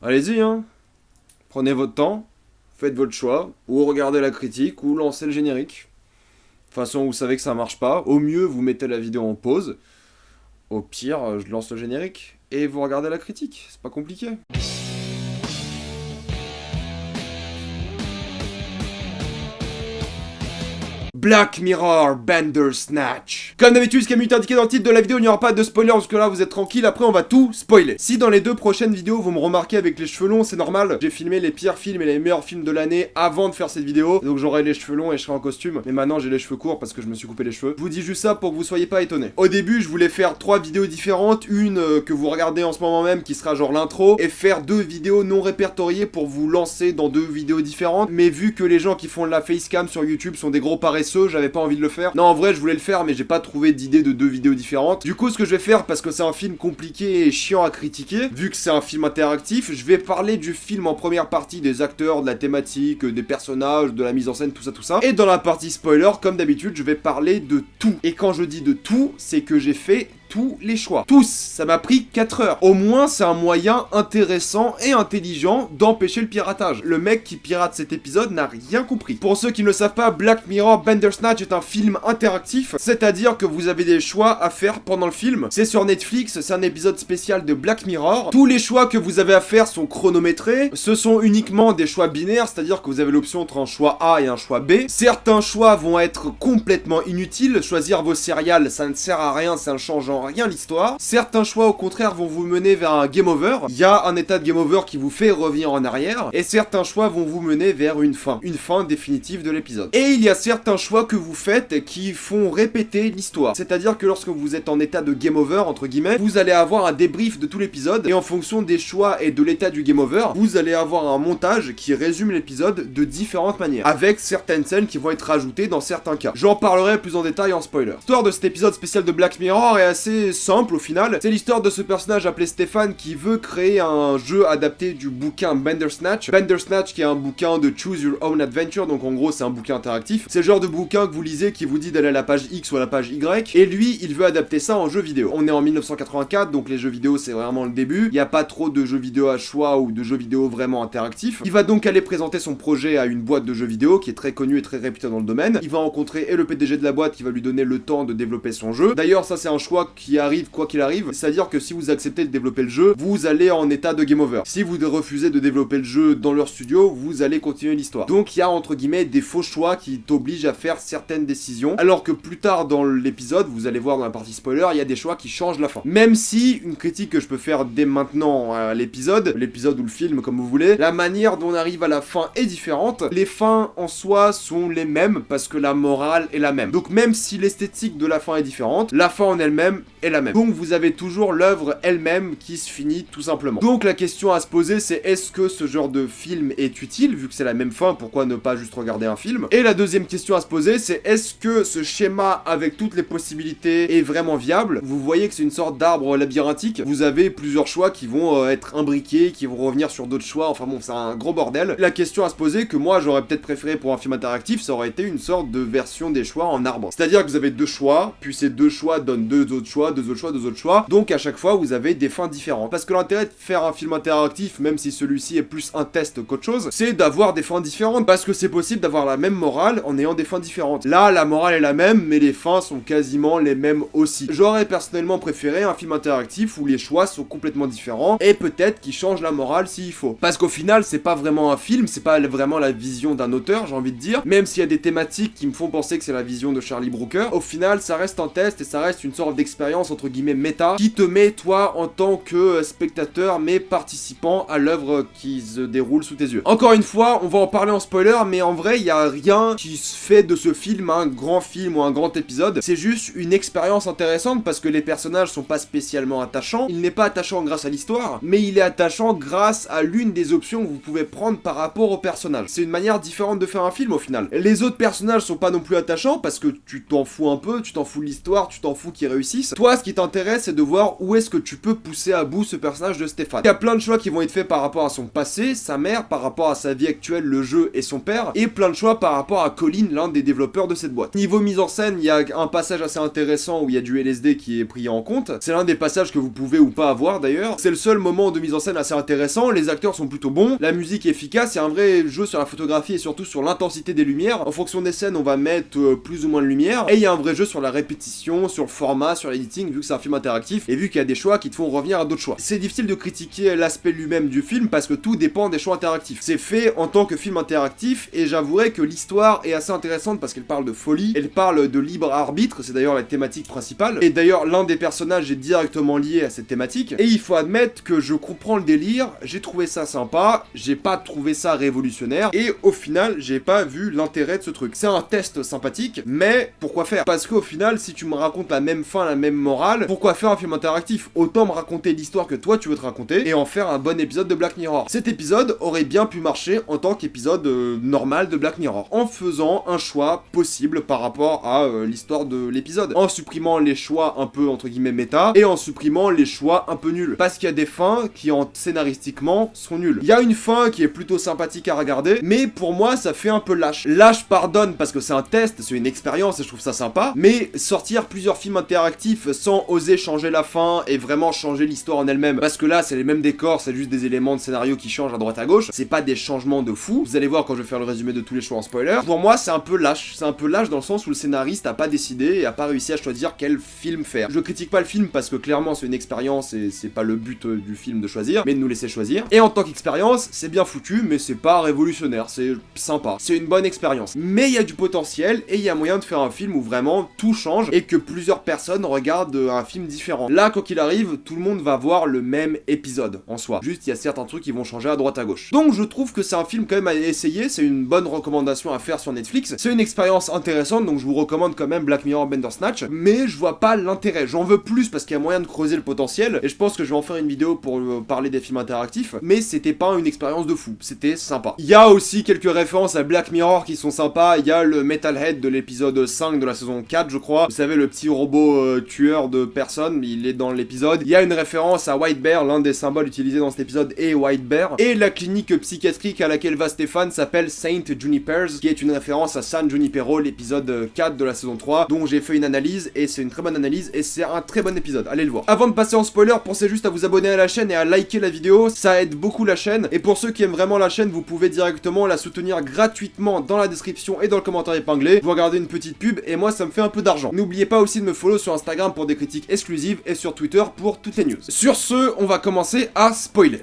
Allez-y, hein. Prenez votre temps, faites votre choix, ou regardez la critique, ou lancez le générique. De toute façon, vous savez que ça marche pas. Au mieux, vous mettez la vidéo en pause. Au pire, je lance le générique. Et vous regardez la critique. C'est pas compliqué. Black Mirror Bandersnatch. Comme d'habitude, ce qui est indiqué dans le titre de la vidéo, il n'y aura pas de spoiler, parce que là vous êtes tranquille, après on va tout spoiler. Si dans les deux prochaines vidéos vous me remarquez avec les cheveux longs, c'est normal, j'ai filmé les pires films et les meilleurs films de l'année avant de faire cette vidéo, donc j'aurai les cheveux longs et je serai en costume, mais maintenant j'ai les cheveux courts parce que je me suis coupé les cheveux. Je vous dis juste ça pour que vous soyez pas étonnés. Au début, je voulais faire 3 vidéos différentes, une que vous regardez en ce moment même qui sera genre l'intro, et faire 2 vidéos non répertoriées pour vous lancer dans 2 vidéos différentes, mais vu que les gens qui font de la facecam sur YouTube sont des gros paresseux, j'avais pas envie de le faire. Non, en vrai, je voulais le faire, mais j'ai pas trouvé d'idée de 2 vidéos différentes. Du coup, ce que je vais faire, parce que c'est un film compliqué et chiant à critiquer, vu que c'est un film interactif, je vais parler du film en première partie, des acteurs, de la thématique, des personnages, de la mise en scène, tout ça. Et dans la partie spoiler, comme d'habitude, je vais parler de tout. Et quand je dis de tout, c'est que j'ai fait tous les choix. Tous. Ça m'a pris 4 heures. Au moins, c'est un moyen intéressant et intelligent d'empêcher le piratage. Le mec qui pirate cet épisode n'a rien compris. Pour ceux qui ne le savent pas, Black Mirror Bandersnatch est un film interactif, c'est-à-dire que vous avez des choix à faire pendant le film. C'est sur Netflix, c'est un épisode spécial de Black Mirror. Tous les choix que vous avez à faire sont chronométrés. Ce sont uniquement des choix binaires, c'est-à-dire que vous avez l'option entre un choix A et un choix B. Certains choix vont être complètement inutiles. Choisir vos céréales, ça ne sert à rien, ça ne change en rien l'histoire. Certains choix au contraire vont vous mener vers un game over. Il y a un état de game over qui vous fait revenir en arrière. Et certains choix vont vous mener vers une fin définitive de l'épisode. Et il y a certains choix que vous faites qui font répéter l'histoire. C'est-à-dire que lorsque vous êtes en état de game over, entre guillemets, vous allez avoir un débrief de tout l'épisode. Et en fonction des choix et de l'état du game over, vous allez avoir un montage qui résume l'épisode de différentes manières. Avec certaines scènes qui vont être rajoutées dans certains cas. J'en parlerai plus en détail en spoiler. L'histoire de cet épisode spécial de Black Mirror est assez simple au final. C'est l'histoire de ce personnage appelé Stéphane qui veut créer un jeu adapté du bouquin Bandersnatch. Bandersnatch qui est un bouquin de Choose Your Own Adventure, donc en gros c'est un bouquin interactif. C'est le genre de bouquin que vous lisez qui vous dit d'aller à la page X ou à la page Y, et lui il veut adapter ça en jeu vidéo. On est en 1984, donc les jeux vidéo c'est vraiment le début. Il n'y a pas trop de jeux vidéo à choix ou de jeux vidéo vraiment interactifs. Il va donc aller présenter son projet à une boîte de jeux vidéo qui est très connue et très réputée dans le domaine. Il va rencontrer et le PDG de la boîte qui va lui donner le temps de développer son jeu. D'ailleurs ça c'est un choix qui arrive quoi qu'il arrive, c'est-à-dire que si vous acceptez de développer le jeu, vous allez en état de game over. Si vous refusez de développer le jeu dans leur studio, vous allez continuer l'histoire. Donc il y a entre guillemets des faux choix qui t'obligent à faire certaines décisions, alors que plus tard dans l'épisode, vous allez voir dans la partie spoiler, il y a des choix qui changent la fin. Même si, une critique que je peux faire dès maintenant à l'épisode ou le film comme vous voulez, la manière dont on arrive à la fin est différente. Les fins en soi sont les mêmes parce que la morale est la même. Donc même si l'esthétique de la fin est différente, la fin en elle-même est la même. Donc vous avez toujours l'œuvre elle-même qui se finit tout simplement. Donc la question à se poser c'est est-ce que ce genre de film est utile vu que c'est la même fin, pourquoi ne pas juste regarder un film? Et la deuxième question à se poser c'est est-ce que ce schéma avec toutes les possibilités est vraiment viable? Vous voyez que c'est une sorte d'arbre labyrinthique, vous avez plusieurs choix qui vont être imbriqués, qui vont revenir sur d'autres choix, enfin bon c'est un gros bordel. La question à se poser que moi j'aurais peut-être préféré pour un film interactif, ça aurait été une sorte de version des choix en arbre. C'est-à-dire que vous avez 2 choix, puis ces 2 choix donnent 2 autres choix, 2 autres choix, 2 autres choix. Donc à chaque fois vous avez des fins différentes. Parce que l'intérêt de faire un film interactif, même si celui-ci est plus un test qu'autre chose, c'est d'avoir des fins différentes. Parce que c'est possible d'avoir la même morale en ayant des fins différentes. Là la morale est la même, mais les fins sont quasiment les mêmes aussi. J'aurais personnellement préféré un film interactif où les choix sont complètement différents et peut-être qu'ils changent la morale s'il faut. Parce qu'au final c'est pas vraiment un film, c'est pas vraiment la vision d'un auteur, j'ai envie de dire. Même s'il y a des thématiques qui me font penser que c'est la vision de Charlie Brooker, au final ça reste un test et ça reste une sorte d'expérience entre guillemets méta qui te met toi en tant que spectateur mais participant à l'œuvre qui se déroule sous tes yeux. Encore une fois, on va en parler en spoiler, mais en vrai il y a rien qui se fait de ce film un grand film ou un grand épisode. C'est juste une expérience intéressante parce que les personnages sont pas spécialement attachants. Il n'est pas attachant grâce à l'histoire, mais il est attachant grâce à l'une des options que vous pouvez prendre par rapport au personnage. C'est une manière différente de faire un film au final. Les autres personnages sont pas non plus attachants parce que tu t'en fous un peu, tu t'en fous de l'histoire, tu t'en fous qu'ils réussissent. Toi, ce qui t'intéresse, c'est de voir où est-ce que tu peux pousser à bout ce personnage de Stéphane. Il y a plein de choix qui vont être faits par rapport à son passé, sa mère, par rapport à sa vie actuelle, le jeu et son père, et plein de choix par rapport à Colin, l'un des développeurs de cette boîte. Niveau mise en scène, il y a un passage assez intéressant où il y a du LSD qui est pris en compte. C'est l'un des passages que vous pouvez ou pas avoir d'ailleurs. C'est le seul moment de mise en scène assez intéressant, les acteurs sont plutôt bons, la musique est efficace, il y a un vrai jeu sur la photographie et surtout sur l'intensité des lumières. En fonction des scènes, on va mettre plus ou moins de lumière, et il y a un vrai jeu sur la répétition, sur le format, sur l'editing, vu que c'est un film interactif, et vu qu'il y a des choix qui te font revenir à d'autres choix. C'est difficile de critiquer l'aspect lui-même du film, parce que tout dépend des choix interactifs. C'est fait en tant que film interactif, et j'avouerai que l'histoire est assez intéressante parce qu'elle parle de folie, elle parle de libre arbitre, c'est d'ailleurs la thématique principale, et d'ailleurs l'un des personnages est directement lié à cette thématique, et il faut admettre que je comprends le délire, j'ai trouvé ça sympa, j'ai pas trouvé ça révolutionnaire, et au final, j'ai pas vu l'intérêt de ce truc. C'est un test sympathique, mais pourquoi faire? Parce qu'au final, si tu me racontes la même fin, la même morale, pourquoi faire un film interactif? Autant me raconter l'histoire que toi tu veux te raconter, et en faire un bon épisode de Black Mirror. Cet épisode aurait bien pu marcher en tant qu'épisode normal de Black Mirror, en faisant un choix possible par rapport à l'histoire de l'épisode, en supprimant les choix un peu entre guillemets méta, et en supprimant les choix un peu nuls, parce qu'il y a des fins qui scénaristiquement sont nulles. Il y a une fin qui est plutôt sympathique à regarder, mais pour moi ça fait un peu lâche. Lâche pardonne parce que c'est un test, c'est une expérience et je trouve ça sympa, mais sortir plusieurs films interactifs sans oser changer la fin et vraiment changer l'histoire en elle-même, parce que là c'est les mêmes décors, c'est juste des éléments de scénario qui changent à droite à gauche, c'est pas des changements de fou. Vous allez voir quand je vais faire le résumé de tous les choix en spoiler. Pour moi c'est un peu lâche, dans le sens où le scénariste a pas décidé et a pas réussi à choisir quel film faire. Je critique pas le film parce que clairement c'est une expérience et c'est pas le but du film de choisir, mais de nous laisser choisir. Et en tant qu'expérience, c'est bien foutu, mais c'est pas révolutionnaire, c'est sympa, c'est une bonne expérience. Mais il y a du potentiel et il y a moyen de faire un film où vraiment tout change et que plusieurs personnes regardent un film différent. Là, quoi qu'il arrive, tout le monde va voir le même épisode en soi. Juste, il y a certains trucs qui vont changer à droite à gauche. Donc je trouve que c'est un film quand même à essayer, c'est une bonne recommandation à faire sur Netflix. C'est une expérience intéressante, donc je vous recommande quand même Black Mirror Bandersnatch, mais je vois pas l'intérêt. J'en veux plus parce qu'il y a moyen de creuser le potentiel, et je pense que je vais en faire une vidéo pour parler des films interactifs, mais c'était pas une expérience de fou, c'était sympa. Il y a aussi quelques références à Black Mirror qui sont sympas, il y a le Metalhead de l'épisode 5 de la saison 4 je crois, vous savez le petit robot tueur de personnes, il est dans l'épisode. Il y a une référence à White Bear, l'un des symboles utilisés dans cet épisode est White Bear, et la clinique psychiatrique à laquelle va Stéphane s'appelle Saint Junipers, qui est une référence à San Junipero, l'épisode 4 de la saison 3, dont j'ai fait une analyse, et c'est une très bonne analyse, et c'est un très bon épisode, allez le voir. Avant de passer en spoiler, pensez juste à vous abonner à la chaîne et à liker la vidéo, ça aide beaucoup la chaîne, et pour ceux qui aiment vraiment la chaîne, vous pouvez directement la soutenir gratuitement dans la description et dans le commentaire épinglé. Vous regardez une petite pub, et moi ça me fait un peu d'argent. N'oubliez pas aussi de me follow sur Instagram pour des critiques exclusives, et sur Twitter pour toutes les news. Sur ce, on va commencer à spoiler.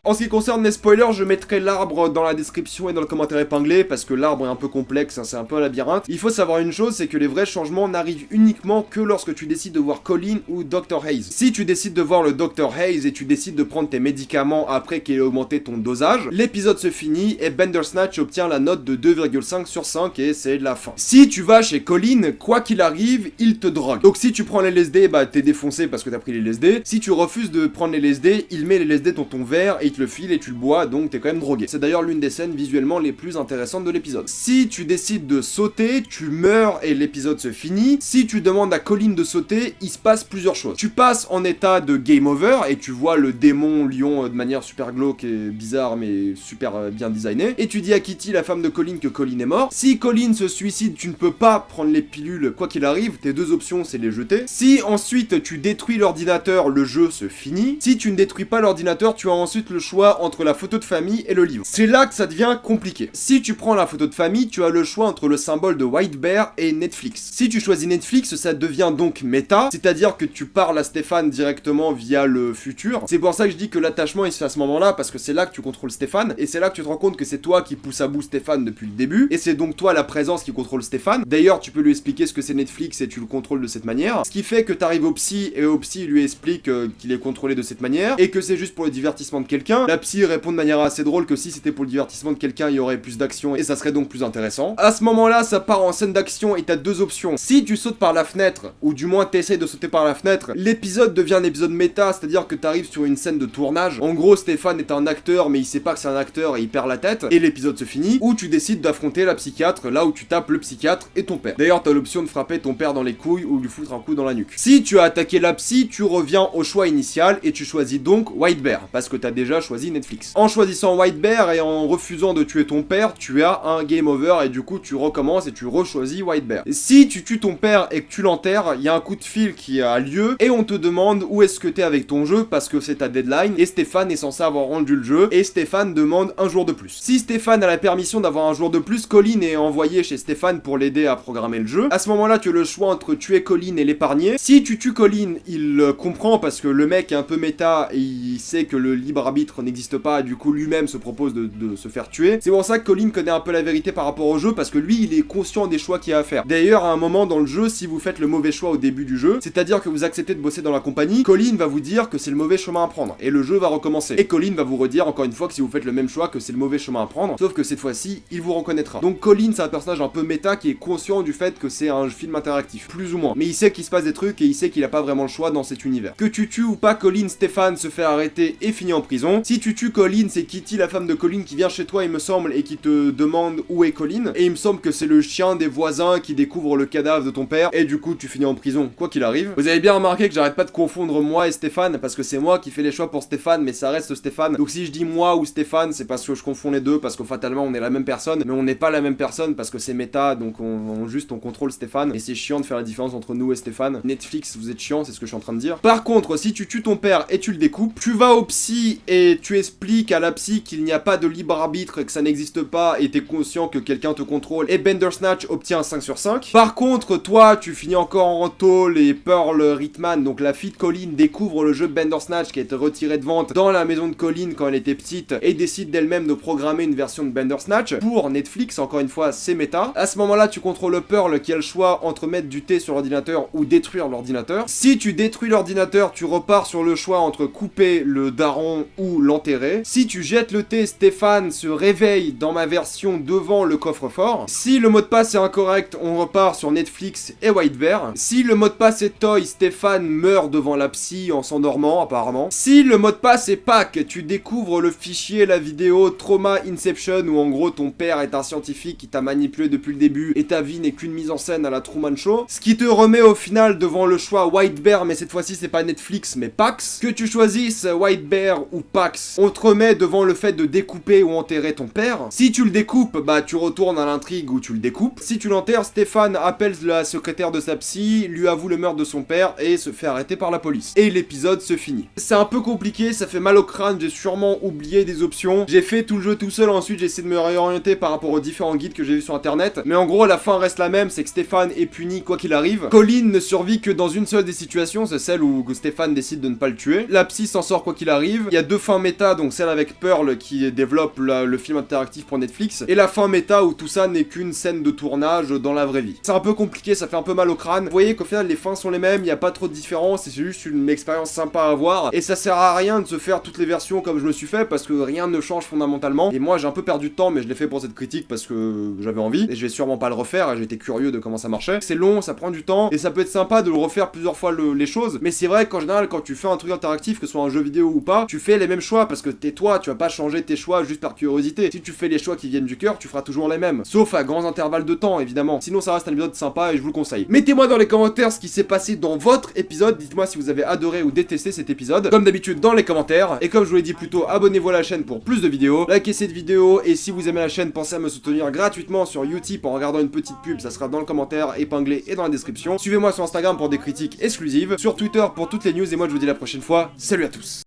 En ce qui concerne les spoilers, je mettrai l'arbre dans la description et dans le commentaire épinglé, parce que l'arbre est un peu complexe, hein, c'est un peu un labyrinthe. Il faut savoir une chose, c'est que les vrais changements n'arrivent uniquement que lorsque tu décides de voir Colin ou Dr. Hayes. Si tu décides de voir le Dr. Hayes et tu décides de prendre tes médicaments après qu'il ait augmenté ton dosage, l'épisode se finit et Bandersnatch obtient la note de 2,5 sur 5 et c'est la fin. Si tu vas chez Colin, quoi qu'il arrive, il te drogue. Donc si tu prends les LSD, bah t'es défoncé parce que t'as pris les LSD. Si tu refuses de prendre les LSD, il met les LSD dans ton verre et te le file et tu le bois, donc t'es quand même drogué. C'est d'ailleurs l'une des scènes visuellement les plus intéressantes de l'épisode. Si tu décides de sauter, tu meurs et l'épisode se finit. Si tu demandes à Colin de sauter, il se passe plusieurs choses. Tu passes en état de game over et tu vois le démon lion de manière super glauque et bizarre mais super bien designé. Et tu dis à Kitty, la femme de Colin, que Colin est mort. Si Colin se suicide, tu ne peux pas prendre les pilules quoi qu'il arrive. Tes deux options, c'est les jeter. Si ensuite tu détruis l'ordinateur, le jeu se finit. Si tu ne détruis pas l'ordinateur, tu as ensuite le choix entre la photo de famille et le livre. C'est là que ça devient compliqué. Si tu prends la photo de famille, tu as le choix entre le symbole de White Bear et Netflix. Si tu choisis Netflix, ça devient donc méta, c'est-à-dire que tu parles à Stéphane directement via le futur. C'est pour ça que je dis que l'attachement il se fait à ce moment-là, parce que c'est là que tu contrôles Stéphane, et c'est là que tu te rends compte que c'est toi qui pousse à bout Stéphane depuis le début, et c'est donc toi la présence qui contrôle Stéphane. D'ailleurs, tu peux lui expliquer ce que c'est Netflix et tu le contrôles de cette manière. Ce qui fait que t'arrives au psy, et au psy il lui explique qu'il est contrôlé de cette manière, et que c'est juste pour le divertissement de quelqu'un, quelqu'un. La psy répond de manière assez drôle que si c'était pour le divertissement de quelqu'un, il y aurait plus d'action et ça serait donc plus intéressant. À ce moment-là, ça part en scène d'action et t'as deux options. Si tu sautes par la fenêtre, ou du moins t'essayes de sauter par la fenêtre, l'épisode devient un épisode méta, c'est-à-dire que t'arrives sur une scène de tournage. En gros, Stéphane est un acteur, mais il sait pas que c'est un acteur et il perd la tête, et l'épisode se finit, ou tu décides d'affronter la psychiatre, là où tu tapes le psychiatre et ton père. D'ailleurs, t'as l'option de frapper ton père dans les couilles ou lui foutre un coup dans la nuque. Si tu as attaqué la psy, tu reviens au choix initial et tu choisis donc White Bear, parce que t'as déjà choisi Netflix. En choisissant White Bear et en refusant de tuer ton père, tu as un game over et du coup tu recommences et tu rechoisis White Bear. Si tu tues ton père et que tu l'enterres, il y a un coup de fil qui a lieu et on te demande où est-ce que t'es avec ton jeu parce que c'est ta deadline et Stéphane est censé avoir rendu le jeu et Stéphane demande un jour de plus. Si Stéphane a la permission d'avoir un jour de plus, Colin est envoyé chez Stéphane pour l'aider à programmer le jeu. À ce moment-là, tu as le choix entre tuer Colin et l'épargner. Si tu tues Colin, il comprend parce que le mec est un peu méta et il sait que le libre arbitre n'existe pas et du coup lui-même se propose de se faire tuer. C'est pour ça que Colin connaît un peu la vérité par rapport au jeu parce que lui il est conscient des choix qu'il y a à faire. D'ailleurs à un moment dans le jeu, si vous faites le mauvais choix au début du jeu, c'est-à-dire que vous acceptez de bosser dans la compagnie, Colin va vous dire que c'est le mauvais chemin à prendre et le jeu va recommencer. Et Colin va vous redire encore une fois que si vous faites le même choix que c'est le mauvais chemin à prendre, sauf que cette fois-ci il vous reconnaîtra. Donc Colin c'est un personnage un peu méta qui est conscient du fait que c'est un film interactif, plus ou moins. Mais il sait qu'il se passe des trucs et il sait qu'il a pas vraiment le choix dans cet univers. Que tu tues ou pas Colin, Stéphane se fait arrêter et finit en prison. Si tu tues Colin, c'est Kitty, la femme de Colin, qui vient chez toi il me semble et qui te demande où est Colin. Et il me semble que c'est le chien des voisins qui découvre le cadavre de ton père et du coup tu finis en prison, quoi qu'il arrive. Vous avez bien remarqué que j'arrête pas de confondre moi et Stéphane parce que c'est moi qui fais les choix pour Stéphane mais ça reste Stéphane. Donc si je dis moi ou Stéphane, c'est parce que je confonds les deux parce que fatalement on est la même personne mais on n'est pas la même personne parce que c'est méta donc on contrôle Stéphane et c'est chiant de faire la différence entre nous et Stéphane. Netflix, vous êtes chiant, c'est ce que je suis en train de dire. Par contre, si tu tues ton père et tu le découpes, tu vas au psy et tu expliques à la psy qu'il n'y a pas de libre arbitre et que ça n'existe pas et t'es conscient que quelqu'un te contrôle et Bandersnatch obtient un 5 sur 5. Par contre, toi, tu finis encore en tôle et Pearl Ritman, donc la fille de Colin, découvre le jeu Bandersnatch qui a été retiré de vente dans la maison de Colin quand elle était petite et décide d'elle-même de programmer une version de Bandersnatch pour Netflix, encore une fois, c'est méta. À ce moment-là, tu contrôles Pearl qui a le choix entre mettre du thé sur l'ordinateur ou détruire l'ordinateur. Si tu détruis l'ordinateur, tu repars sur le choix entre couper le daron ou l'enterrer. Si tu jettes le thé, Stéphane se réveille dans ma version devant le coffre-fort. Si le mot de passe est incorrect, on repart sur Netflix et White Bear. Si le mot de passe est Toy, Stéphane meurt devant la psy en s'endormant apparemment. Si le mot de passe est Pac, tu découvres le fichier, la vidéo Trauma Inception où en gros ton père est un scientifique qui t'a manipulé depuis le début et ta vie n'est qu'une mise en scène à la Truman Show. Ce qui te remet au final devant le choix White Bear, mais cette fois-ci c'est pas Netflix mais Pax. Que tu choisisses White Bear ou Pax, on te remet devant le fait de découper ou enterrer ton père. Si tu le découpes, bah tu retournes à l'intrigue où tu le découpes. Si tu l'enterres, Stéphane appelle la secrétaire de sa psy, lui avoue le meurtre de son père et se fait arrêter par la police. Et l'épisode se finit. C'est un peu compliqué, ça fait mal au crâne, j'ai sûrement oublié des options. J'ai fait tout le jeu tout seul, ensuite j'ai essayé de me réorienter par rapport aux différents guides que j'ai vus sur internet. Mais en gros, la fin reste la même, c'est que Stéphane est puni quoi qu'il arrive. Colin ne survit que dans une seule des situations, c'est celle où Stéphane décide de ne pas le tuer. La psy s'en sort quoi qu'il arrive. Il y a deux fins méta, donc celle avec Pearl qui développe le film interactif pour Netflix, et la fin méta où tout ça n'est qu'une scène de tournage dans la vraie vie. C'est un peu compliqué, ça fait un peu mal au crâne. Vous voyez qu'au final les fins sont les mêmes, il n'y a pas trop de différence, et c'est juste une expérience sympa à voir, et ça sert à rien de se faire toutes les versions comme je me suis fait, parce que rien ne change fondamentalement, et moi j'ai un peu perdu de temps, mais je l'ai fait pour cette critique parce que j'avais envie, et je vais sûrement pas le refaire, et j'étais curieux de comment ça marchait. C'est long, ça prend du temps, et ça peut être sympa de le refaire plusieurs fois les choses, mais c'est vrai qu'en général quand tu fais un truc interactif, que ce soit un jeu vidéo ou pas, tu fais les mêmes choix, parce que t'es toi, tu vas pas changer tes choix juste par curiosité. Si tu fais les choix qui viennent du cœur, tu feras toujours les mêmes, sauf à grands intervalles de temps évidemment, sinon ça reste un épisode sympa et je vous le conseille. Mettez-moi dans les commentaires ce qui s'est passé dans votre épisode, dites-moi si vous avez adoré ou détesté cet épisode, comme d'habitude dans les commentaires, et comme je vous l'ai dit plus tôt, abonnez-vous à la chaîne pour plus de vidéos, likez cette vidéo, et si vous aimez la chaîne, pensez à me soutenir gratuitement sur Utip en regardant une petite pub, ça sera dans le commentaire, épinglé et dans la description. Suivez-moi sur Instagram pour des critiques exclusives, sur Twitter pour toutes les news, et moi je vous dis à la prochaine fois, salut à tous.